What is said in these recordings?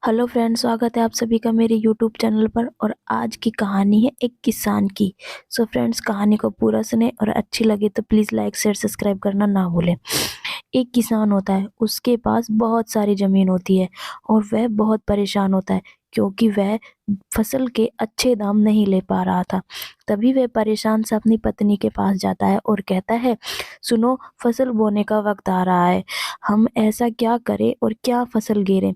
Hello friends, स्वागत है आप सभी का मेरे यूट्यूब चैनल पर। और आज की कहानी है एक किसान की। सो फ्रेंड्स, कहानी को पूरा सुने और अच्छी लगे तो प्लीज़ लाइक शेयर सब्सक्राइब करना ना भूलें। एक किसान होता है, उसके पास बहुत सारी ज़मीन होती है और वह बहुत परेशान होता है क्योंकि वह फसल के अच्छे दाम नहीं ले पा रहा था। तभी वह परेशान से अपनी पत्नी के पास जाता है और कहता है, सुनो, फसल बोने का वक़्त आ रहा है। हम ऐसा क्या करें और क्या फसल गिरें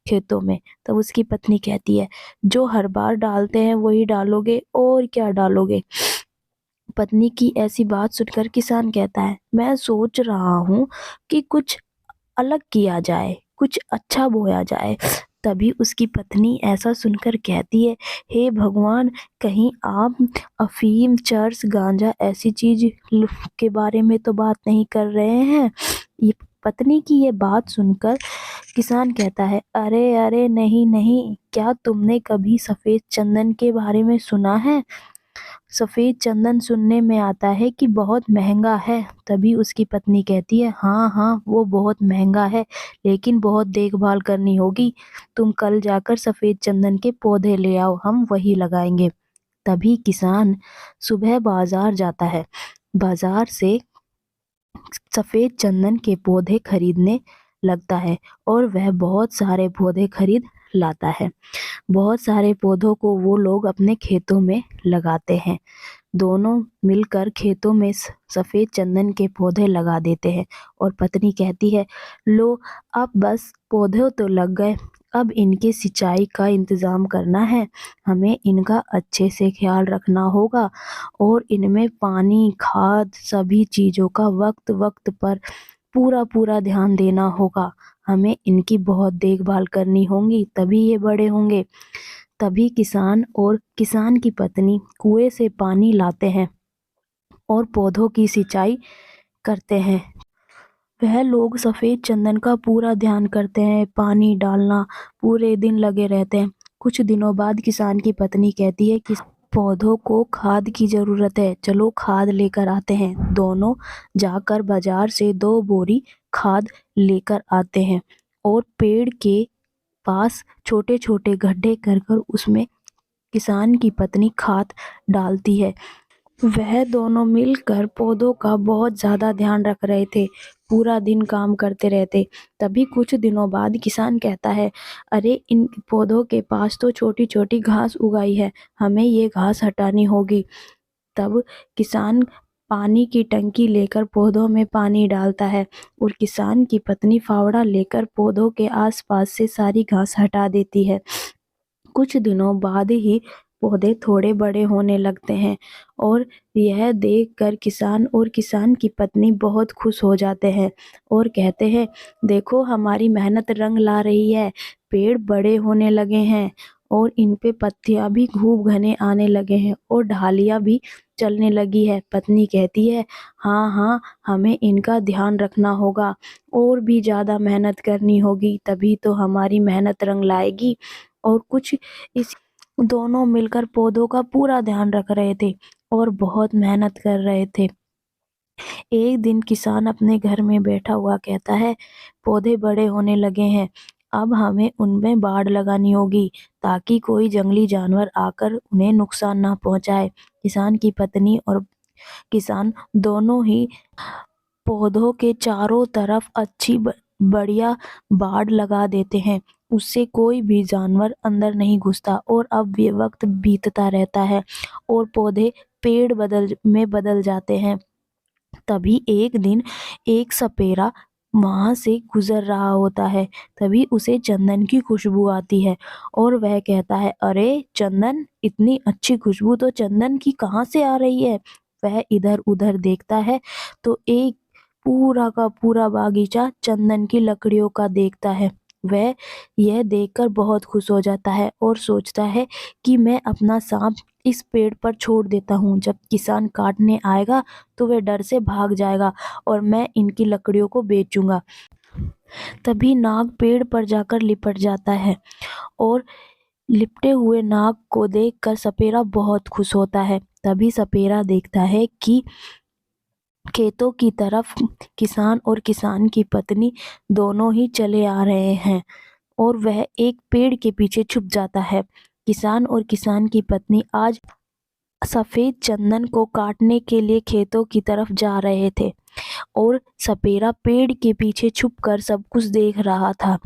खेतों में? तब उसकी पत्नी कहती है, जो हर बार डालते हैं वही डालोगे और क्या डालोगे? पत्नी की ऐसी बात सुनकर किसान कहता है, मैं सोच रहा हूँ कि कुछ अलग किया जाए, कुछ अच्छा बोया जाए। तभी उसकी पत्नी ऐसा सुनकर कहती है, हे भगवान, कहीं आप अफीम, चरस, गांजा ऐसी चीज के बारे में तो बात नहीं कर रहे हैं? ये पत्नी की ये बात सुनकर किसान कहता है, अरे अरे नहीं नहीं, क्या तुमने कभी सफेद चंदन के बारे में सुना है? सफेद चंदन सुनने में आता है कि बहुत महंगा है। तभी उसकी पत्नी कहती है, हाँ हाँ, वो बहुत महंगा है, लेकिन बहुत देखभाल करनी होगी। तुम कल जाकर सफेद चंदन के पौधे ले आओ, हम वही लगाएंगे। तभी किसान सुबह बाजार जाता है। बाजार से सफेद चंदन के पौधे खरीदने लगता है और वह बहुत सारे पौधे खरीद लाता है। बहुत सारे पौधों को वो लोग अपने खेतों में लगाते हैं। दोनों मिलकर खेतों में सफेद चंदन के पौधे लगा देते हैं और पत्नी कहती है, लो, अब बस पौधे तो लग गए, अब इनकी सिंचाई का इंतजाम करना है। हमें इनका अच्छे से ख्याल रखना होगा और इनमें पानी, खाद, सभी चीज़ों का वक्त वक्त पर पूरा पूरा ध्यान देना होगा। हमें इनकी बहुत देखभाल करनी होगी, तभी ये बड़े होंगे। तभी किसान और किसान की पत्नी कुएं से पानी लाते हैं और पौधों की सिंचाई करते हैं। वह लोग सफेद चंदन का पूरा ध्यान करते हैं, पानी डालना, पूरे दिन लगे रहते हैं। कुछ दिनों बाद किसान की पत्नी कहती है कि पौधों को खाद की जरूरत है, चलो खाद लेकर आते हैं। दोनों जाकर बाजार से 2 बोरी खाद लेकर आते हैं और पेड़ के पास छोटे छोटे गड्ढे कर कर उसमें किसान की पत्नी खाद डालती है। वह दोनों मिलकर पौधों का बहुत ज़्यादा ध्यान रख रहे थे, पूरा दिन काम करते रहते। तभी कुछ दिनों बाद किसान कहता है, अरे इन पौधों के पास तो छोटी छोटी घास उगाई है, हमें ये घास हटानी होगी। तब किसान पानी की टंकी लेकर पौधों में पानी डालता है और किसान की पत्नी फावड़ा लेकर पौधों के आसपास से सारी घास हटा देती है। कुछ दिनों बाद ही पौधे थोड़े बड़े होने लगते हैं और यह देखकर किसान और किसान की पत्नी बहुत खुश हो जाते हैं और कहते हैं, देखो, हमारी मेहनत रंग ला रही है, पेड़ बड़े होने लगे हैं और इन पे पत्तियां भी खूब घने आने लगे हैं और ढालियां भी चलने लगी है। पत्नी कहती है, हाँ हाँ, हमें इनका ध्यान रखना होगा और भी ज़्यादा मेहनत करनी होगी, तभी तो हमारी मेहनत रंग लाएगी। और कुछ इस दोनों मिलकर पौधों का पूरा ध्यान रख रहे थे और बहुत मेहनत कर रहे थे। एक दिन किसान अपने घर में बैठा हुआ कहता है, पौधे बड़े होने लगे हैं, अब हमें उनमें बाड़ लगानी होगी ताकि कोई जंगली जानवर आकर उन्हें नुकसान ना पहुंचाए। किसान की पत्नी और किसान दोनों ही पौधों के चारों तरफ अच्छी बढ़िया बाड़ लगा देते हैं। उससे कोई भी जानवर अंदर नहीं घुसता और अब ये वक्त बीतता रहता है और पौधे पेड़ बदल जाते हैं। तभी एक दिन एक सपेरा वहां से गुजर रहा होता है। तभी उसे चंदन की खुशबू आती है और वह कहता है, अरे चंदन, इतनी अच्छी खुशबू तो चंदन की कहाँ से आ रही है? वह इधर उधर देखता है तो एक पूरा का पूरा बागीचा चंदन की लकड़ियों का देखता है। वह यह देखकर बहुत खुश हो जाता है और सोचता है कि मैं अपना सांप इस पेड़ पर छोड़ देता हूँ। जब किसान काटने आएगा तो वह डर से भाग जाएगा और मैं इनकी लकड़ियों को बेचूंगा। तभी नाग पेड़ पर जाकर लिपट जाता है और लिपटे हुए नाग को देखकर सपेरा बहुत खुश होता है। तभी सपेरा देखता है कि खेतों की तरफ किसान और किसान की पत्नी दोनों ही चले आ रहे हैं और वह एक पेड़ के पीछे छुप जाता है। किसान और किसान की पत्नी आज सफेद चंदन को काटने के लिए खेतों की तरफ जा रहे थे और सपेरा पेड़ के पीछे छुपकर सब कुछ देख रहा था।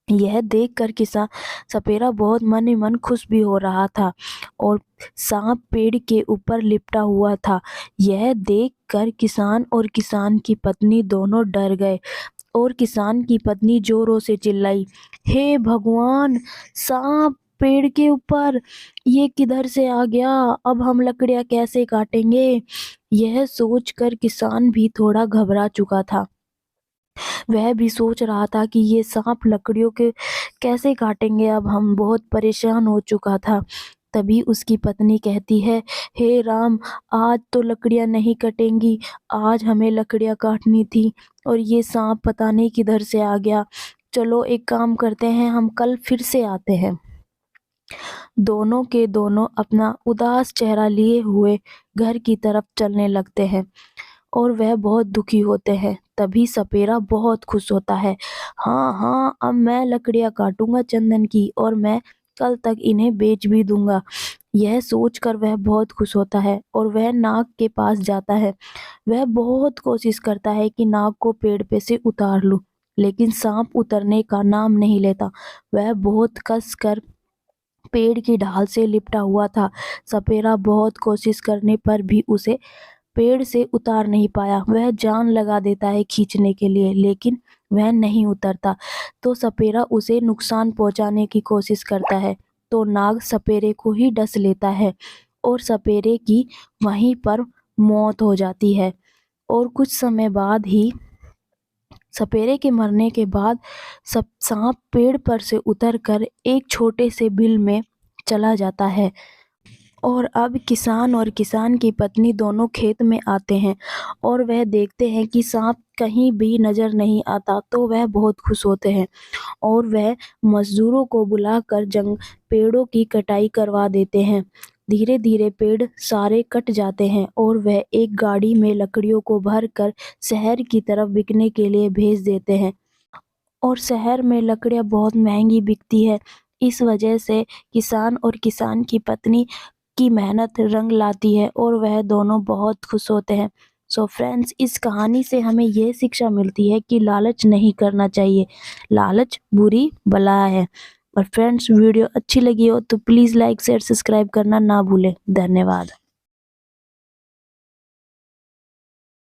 यह देखकर किसान सपेरा बहुत मन ही मन खुश भी हो रहा था और सांप पेड़ के ऊपर लिपटा हुआ था। यह देखकर किसान और किसान की पत्नी दोनों डर गए और किसान की पत्नी जोरों से चिल्लाई, हे भगवान, सांप पेड़ के ऊपर, ये किधर से आ गया? अब हम लकड़ियां कैसे काटेंगे? यह सोचकर किसान भी थोड़ा घबरा चुका था। वह भी सोच रहा था कि ये सांप लकड़ियों के कैसे काटेंगे, अब हम बहुत परेशान हो चुका था। तभी उसकी पत्नी कहती है, हे राम, आज तो लकड़ियां नहीं कटेंगी, आज हमें लकड़ियां काटनी थी और ये सांप पता नहीं किधर से आ गया। चलो एक काम करते हैं, हम कल फिर से आते हैं। दोनों के दोनों अपना उदास चेहरा लिए हुए घर की तरफ चलने लगते हैं और वह बहुत दुखी होते हैं। तभी सपेरा बहुत खुश होता है। हाँ हाँ, अब मैं लकड़ियां काटूंगा चंदन की और मैं कल तक इन्हें बेच भी दूंगा। यह सोचकर वह बहुत खुश होता है और वह नाग के पास जाता है। वह बहुत कोशिश करता है कि नाग को पेड़ पे से उतार लूं, लेकिन सांप उतरने का नाम नहीं लेता। वह बहुत कस कर पेड़ की ढाल से लिपटा हुआ था। सपेरा बहुत कोशिश करने पर भी उसे पेड़ से उतार नहीं पाया। वह जान लगा देता है खींचने के लिए, लेकिन वह नहीं उतरता। तो सपेरा उसे नुकसान पहुंचाने की कोशिश करता है। तो नाग सपेरे को ही डस लेता है और सपेरे की वहीं पर मौत हो जाती है। और कुछ समय बाद ही सपेरे के मरने के बाद सब सांप पेड़ पर से उतरकर एक छोटे से बिल में चला जाता है। और अब किसान और किसान की पत्नी दोनों खेत में आते हैं और वह देखते हैं कि सांप कहीं भी नजर नहीं आता, तो वह बहुत खुश होते हैं और वह मजदूरों को बुलाकर पेड़ों की कटाई करवा देते हैं। धीरे धीरे पेड़ सारे कट जाते हैं और वह एक गाड़ी में लकड़ियों को भर कर शहर की तरफ बिकने के लिए भेज देते हैं। और शहर में लकड़ियाँ बहुत महंगी बिकती है। इस वजह से किसान और किसान की पत्नी की मेहनत रंग लाती है और वह दोनों बहुत खुश होते हैं। सो फ्रेंड्स, इस कहानी से हमें यह शिक्षा मिलती है कि लालच नहीं करना चाहिए। लालच बुरी बला है। और फ्रेंड्स, वीडियो अच्छी लगी हो तो प्लीज़ लाइक शेयर सब्सक्राइब करना ना भूलें। धन्यवाद।